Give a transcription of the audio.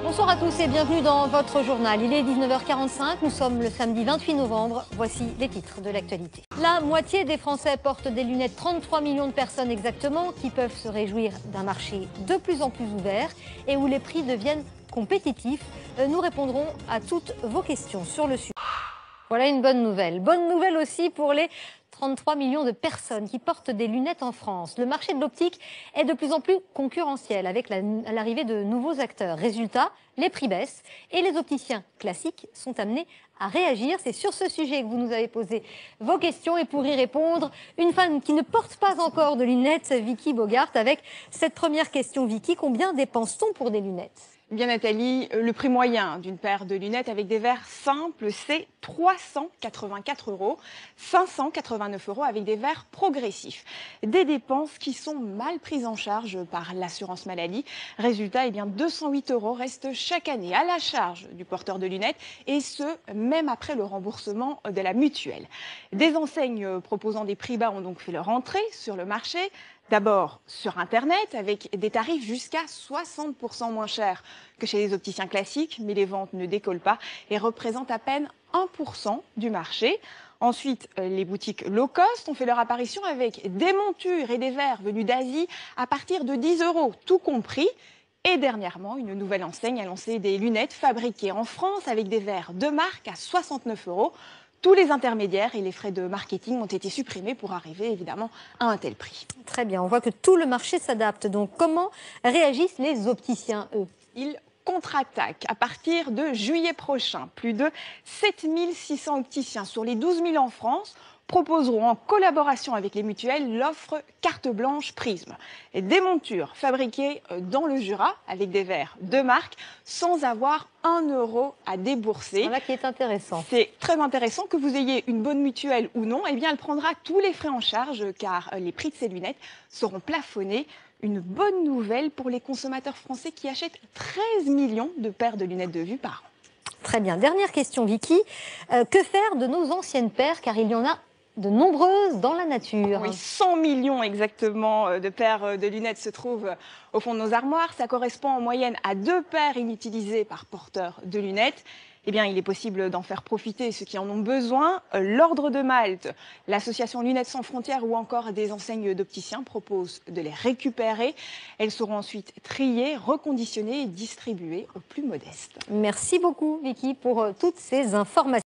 Bonsoir à tous et bienvenue dans votre journal. Il est 19h45, nous sommes le samedi 28 novembre. Voici les titres de l'actualité. La moitié des Français portent des lunettes, 33 millions de personnes exactement, qui peuvent se réjouir d'un marché de plus en plus ouvert et où les prix deviennent compétitifs. Nous répondrons à toutes vos questions sur le sujet. Voilà une bonne nouvelle. Bonne nouvelle aussi pour les 33 millions de personnes qui portent des lunettes en France. Le marché de l'optique est de plus en plus concurrentiel avec l'arrivée de nouveaux acteurs. Résultat, les prix baissent et les opticiens classiques sont amenés à réagir. C'est sur ce sujet que vous nous avez posé vos questions et pour y répondre, une femme qui ne porte pas encore de lunettes, Vicky Bogart, avec cette première question. Vicky, combien dépense-t-on pour des lunettes ? Bien Nathalie, le prix moyen d'une paire de lunettes avec des verres simples, c'est 384 €, 589 € avec des verres progressifs. Des dépenses qui sont mal prises en charge par l'assurance maladie. Résultat, 208 € restent chaque année à la charge du porteur de lunettes et ce, même après le remboursement de la mutuelle. Des enseignes proposant des prix bas ont donc fait leur entrée sur le marché. D'abord sur Internet, avec des tarifs jusqu'à 60% moins chers que chez les opticiens classiques, mais les ventes ne décollent pas et représentent à peine 1% du marché. Ensuite, les boutiques low cost ont fait leur apparition avec des montures et des verres venus d'Asie à partir de 10 €, tout compris. Et dernièrement, une nouvelle enseigne a lancé des lunettes fabriquées en France avec des verres de marque à 69 €. Tous les intermédiaires et les frais de marketing ont été supprimés pour arriver évidemment à un tel prix. Très bien, on voit que tout le marché s'adapte. Donc comment réagissent les opticiens, eux ? Ils contre-attaquent à partir de juillet prochain. Plus de 7600 opticiens sur les 12 000 en France proposeront en collaboration avec les mutuelles l'offre carte blanche Prisme. Et des montures fabriquées dans le Jura avec des verres de marque sans avoir 1 € à débourser. Voilà qui est intéressant. C'est très intéressant que vous ayez une bonne mutuelle ou non. Elle prendra tous les frais en charge car les prix de ces lunettes seront plafonnés. Une bonne nouvelle pour les consommateurs français qui achètent 13 millions de paires de lunettes de vue par an. Très bien. Dernière question, Vicky. Que faire de nos anciennes paires, car il y en a de nombreuses dans la nature? Oui, 100 millions exactement de paires de lunettes se trouvent au fond de nos armoires. Ça correspond en moyenne à 2 paires inutilisées par porteur de lunettes. Il est possible d'en faire profiter ceux qui en ont besoin. L'Ordre de Malte, l'association Lunettes sans frontières ou encore des enseignes d'opticiens proposent de les récupérer. Elles seront ensuite triées, reconditionnées et distribuées aux plus modestes. Merci beaucoup, Vicky, pour toutes ces informations.